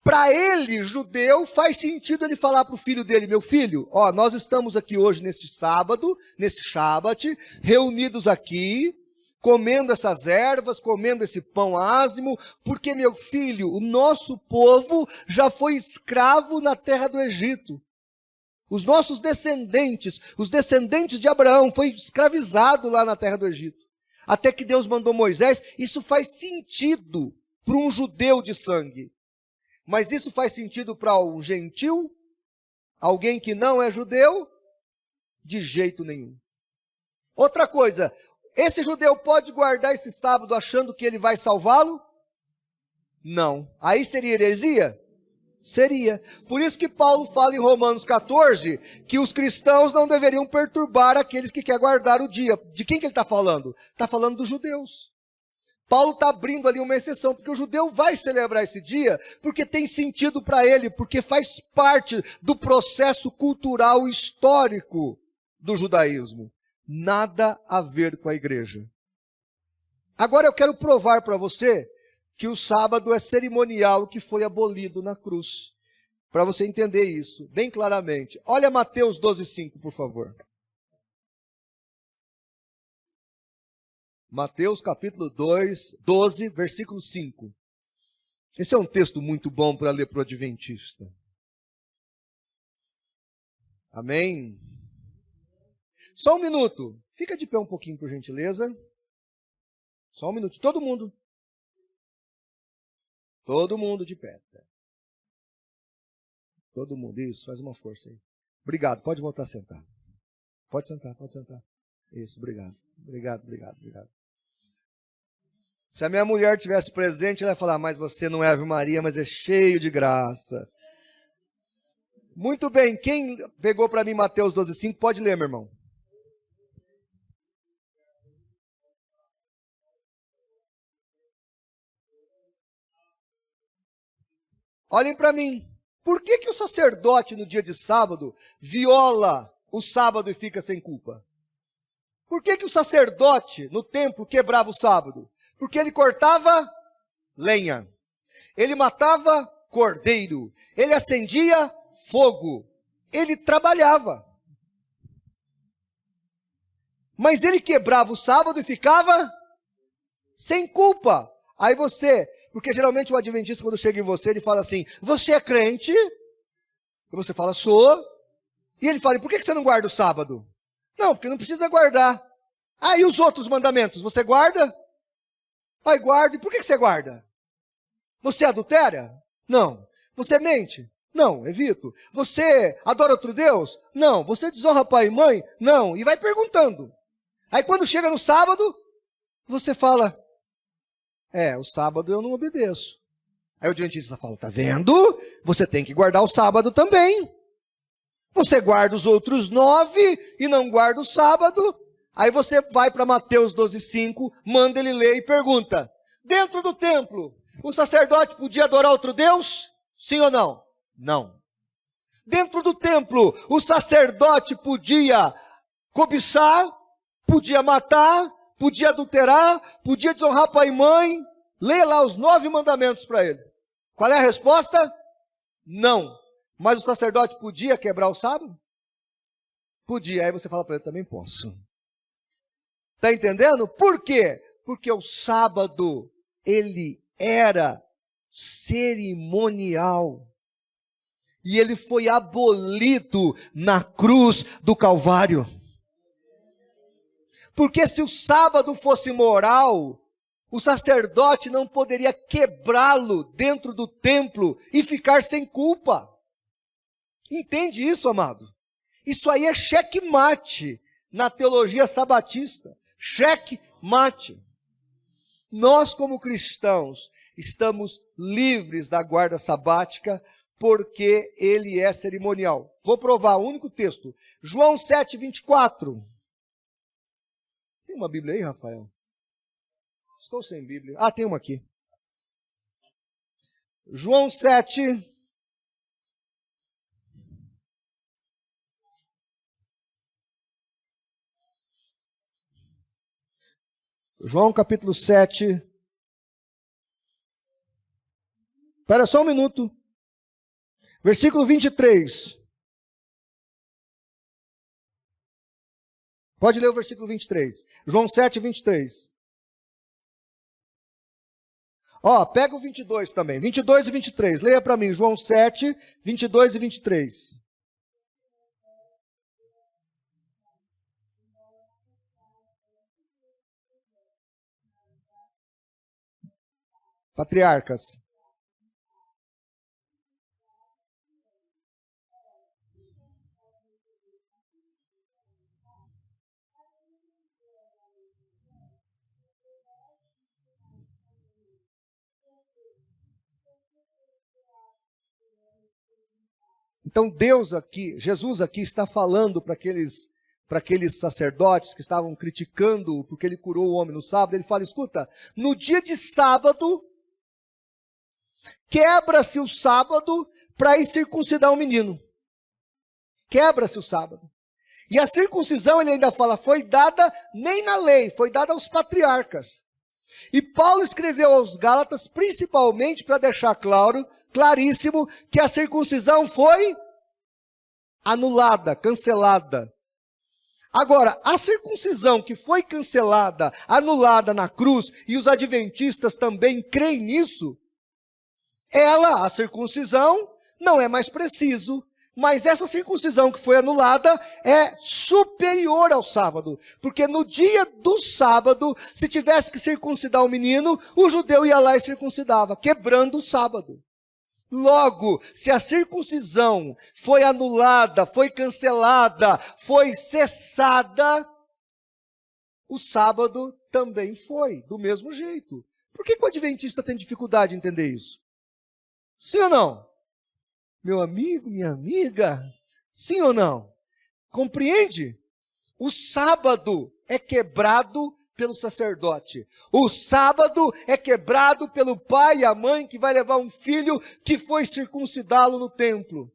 Para ele, judeu, faz sentido ele falar para o filho dele, meu filho, ó, nós estamos aqui hoje neste sábado, nesse Shabat, reunidos aqui, comendo essas ervas, comendo esse pão ázimo, porque, meu filho, o nosso povo já foi escravo na terra do Egito. Os nossos descendentes, os descendentes de Abraão, foi escravizado lá na terra do Egito. Até que Deus mandou Moisés. Isso faz sentido para um judeu de sangue. Mas isso faz sentido para um gentil? Alguém que não é judeu? De jeito nenhum. Outra coisa, esse judeu pode guardar esse sábado achando que ele vai salvá-lo? Não. Aí seria heresia? Seria. Por isso que Paulo fala em Romanos 14 que os cristãos não deveriam perturbar aqueles que querem guardar o dia. De quem que ele está falando? Está falando dos judeus. Paulo está abrindo ali uma exceção, porque o judeu vai celebrar esse dia porque tem sentido para ele, porque faz parte do processo cultural histórico do judaísmo. Nada a ver com a igreja. Agora eu quero provar para você que o sábado é cerimonial que foi abolido na cruz. Para você entender isso bem claramente. Olha Mateus 12:5, por favor. Mateus capítulo 12, versículo 5. Esse é um texto muito bom para ler para o adventista. Amém? Só um minuto. Fica de pé um pouquinho, por gentileza. Só um minuto. Todo mundo. Todo mundo de pé. Todo mundo. Isso, faz uma força aí. Obrigado. Pode voltar a sentar. Pode sentar, pode sentar. Isso, obrigado. Obrigado, obrigado, obrigado. Se a minha mulher tivesse presente, ela ia falar, mas você não é Ave Maria, mas é cheio de graça. Muito bem, quem pegou para mim Mateus 12,5, pode ler, meu irmão. Olhem para mim. Por que o sacerdote no dia de sábado viola o sábado e fica sem culpa? Por que o sacerdote no templo quebrava o sábado? Porque ele cortava lenha, ele matava cordeiro, ele acendia fogo, ele trabalhava. Mas ele quebrava o sábado e ficava sem culpa. Aí você, porque geralmente o adventista quando chega em você, ele fala assim, você é crente? E você fala, sou. E ele fala, e por que você não guarda o sábado? Não, porque não precisa guardar. Ah, e os outros mandamentos, você guarda? Pai, guarda. E por que você guarda? Você adultera? Não. Você mente? Não, evito. Você adora outro Deus? Não. Você desonra pai e mãe? Não. E vai perguntando. Aí quando chega no sábado, você fala, o sábado eu não obedeço. Aí o adventista fala, tá vendo? Você tem que guardar o sábado também. Você guarda os outros 9 e não guarda o sábado. Aí você vai para Mateus 12,5, manda ele ler e pergunta, dentro do templo, o sacerdote podia adorar outro Deus? Sim ou não? Não. Dentro do templo, o sacerdote podia cobiçar, podia matar, podia adulterar, podia desonrar pai e mãe. Leia lá os 9 mandamentos para ele. Qual é a resposta? Não. Mas o sacerdote podia quebrar o sábado? Podia. Aí você fala para ele, também posso. Está entendendo? Por quê? Porque o sábado, ele era cerimonial. E ele foi abolido na cruz do Calvário. Porque se o sábado fosse moral, o sacerdote não poderia quebrá-lo dentro do templo e ficar sem culpa. Entende isso, amado? Isso aí é checkmate na teologia sabatista. Checkmate. Nós, como cristãos, estamos livres da guarda sabática porque ele é cerimonial. Vou provar o único texto. João 7,24. Tem uma Bíblia aí, Rafael? Estou sem Bíblia. Ah, tem uma aqui. João 7. João capítulo 7. Espera só um minuto. Versículo 23. Pode ler o versículo 23. João 7, 23. Pega o 22 também. 22 e 23. Leia para mim. João 7, 22 e 23. Patriarcas. Então Deus aqui, Jesus aqui está falando para aqueles sacerdotes que estavam criticando porque ele curou o homem no sábado. Ele fala, escuta, no dia de sábado, quebra-se o sábado para ir circuncidar o menino. Quebra-se o sábado. E a circuncisão, ele ainda fala, foi dada nem na lei, foi dada aos patriarcas. E Paulo escreveu aos Gálatas principalmente para deixar claríssimo, que a circuncisão foi anulada, cancelada. Agora, a circuncisão que foi cancelada, anulada na cruz, e os adventistas também creem nisso, a circuncisão, não é mais preciso, mas essa circuncisão que foi anulada é superior ao sábado. Porque no dia do sábado, se tivesse que circuncidar o menino, o judeu ia lá e circuncidava, quebrando o sábado. Logo, se a circuncisão foi anulada, foi cancelada, foi cessada, o sábado também foi, do mesmo jeito. Por que o adventista tem dificuldade em entender isso? Sim ou não? Meu amigo, minha amiga, sim ou não? Compreende? O sábado é quebrado pelo sacerdote. O sábado é quebrado pelo pai e a mãe que vai levar um filho que foi circuncidá-lo no templo.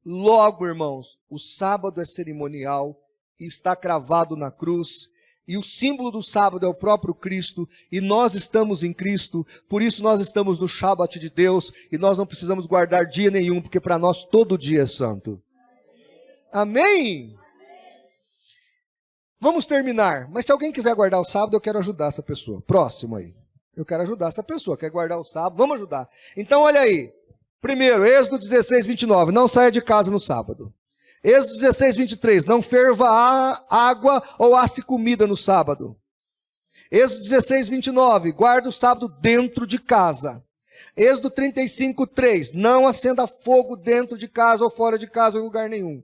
Logo, irmãos, o sábado é cerimonial e está cravado na cruz. E o símbolo do sábado é o próprio Cristo, e nós estamos em Cristo, por isso nós estamos no Shabat de Deus, e nós não precisamos guardar dia nenhum, porque para nós todo dia é santo. Amém? Vamos terminar, mas se alguém quiser guardar o sábado, eu quero ajudar essa pessoa. Próximo aí. Eu quero ajudar essa pessoa, quer guardar o sábado, vamos ajudar. Então olha aí, primeiro, Êxodo 16, 29, não saia de casa no sábado. Êxodo 16, 23, não ferva água ou asse comida no sábado. Êxodo 16, 29, guarda o sábado dentro de casa. Êxodo 35, 3, não acenda fogo dentro de casa ou fora de casa ou em lugar nenhum.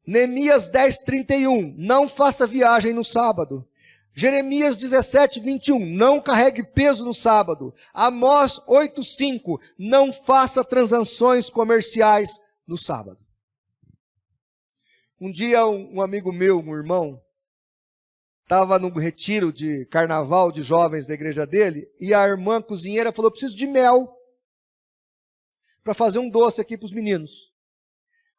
Neemias 10, 31, não faça viagem no sábado. Jeremias 17, 21, não carregue peso no sábado. Amós 8, 5, não faça transações comerciais no sábado. Um dia um amigo meu, um irmão, estava num retiro de carnaval de jovens da igreja dele, e a irmã cozinheira falou, preciso de mel para fazer um doce aqui para os meninos.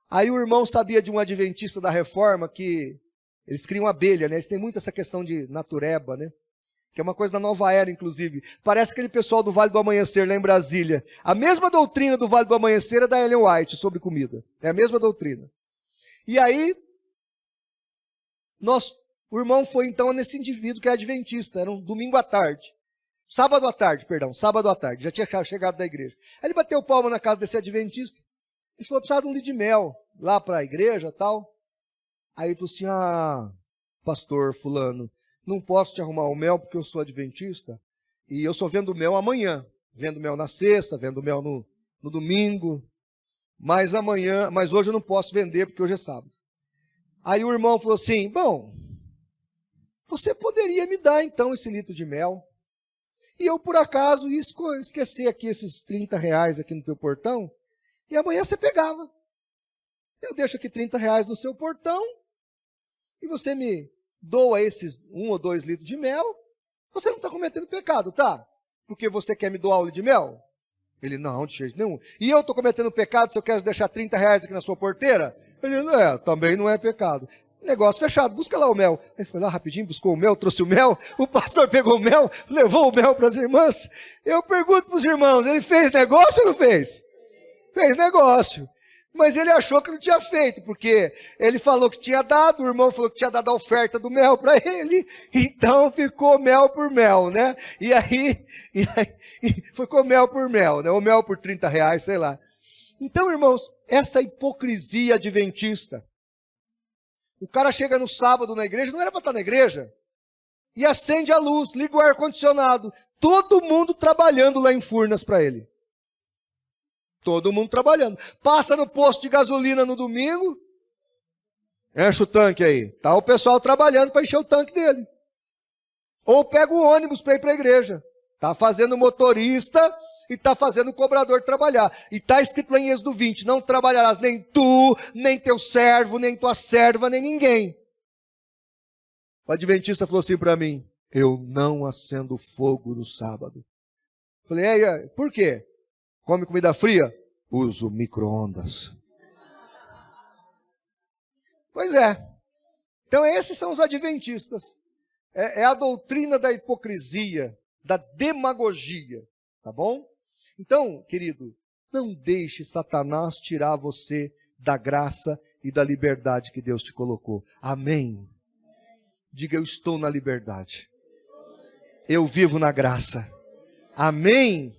Aí o irmão sabia de um adventista da Reforma que eles criam abelha, né? Eles têm muito essa questão de natureba, né? Que é uma coisa da nova era, inclusive. Parece aquele pessoal do Vale do Amanhecer, lá em Brasília. A mesma doutrina do Vale do Amanhecer é da Ellen White sobre comida. É a mesma doutrina. E aí, o irmão foi então nesse indivíduo que é adventista, era um domingo à tarde. Sábado à tarde, já tinha chegado da igreja. Aí ele bateu palma na casa desse adventista, e falou, precisava de um litro de mel lá para a igreja e tal. Aí ele falou assim, pastor fulano, não posso te arrumar o mel porque eu sou adventista, e eu só vendo mel amanhã. Vendo mel na sexta, vendo mel no domingo, mas hoje eu não posso vender porque hoje é sábado. Aí o irmão falou assim, bom, você poderia me dar então esse litro de mel, e eu por acaso ia esquecer aqui esses 30 reais aqui no teu portão, e amanhã você pegava. Eu deixo aqui 30 reais no seu portão, e você me doa esses 1 ou 2 litros de mel, você não está cometendo pecado, tá? Porque você quer me doar o litro de mel? Ele, não, de jeito nenhum. E eu estou cometendo pecado se eu quero deixar 30 reais aqui na sua porteira? Ele, também não é pecado. Negócio fechado, busca lá o mel. Ele foi lá rapidinho, buscou o mel, trouxe o mel, o pastor pegou o mel, levou o mel para as irmãs. Eu pergunto para os irmãos, ele fez negócio ou não fez? Fez negócio. Mas ele achou que não tinha feito, porque ele falou que tinha dado, o irmão falou que tinha dado a oferta do mel para ele, então ficou mel por mel, né? E aí ficou mel por mel, né? Ou mel por 30 reais, sei lá. Então, irmãos, essa hipocrisia adventista. O cara chega no sábado na igreja, não era para estar na igreja, e acende a luz, liga o ar-condicionado, todo mundo trabalhando lá em Furnas para ele. Todo mundo trabalhando. Passa no posto de gasolina no domingo, enche o tanque aí. Tá o pessoal trabalhando para encher o tanque dele. Ou pega o ônibus para ir para a igreja. Está fazendo motorista e está fazendo o cobrador trabalhar. E está escrito lá em Êxodo 20, não trabalharás nem tu, nem teu servo, nem tua serva, nem ninguém. O adventista falou assim para mim, eu não acendo fogo no sábado. Falei, por quê? Come comida fria? Uso micro-ondas. Pois é. Então esses são os adventistas. É a doutrina da hipocrisia, da demagogia. Tá bom? Então, querido, não deixe Satanás tirar você da graça e da liberdade que Deus te colocou. Amém? Diga, eu estou na liberdade. Eu vivo na graça. Amém?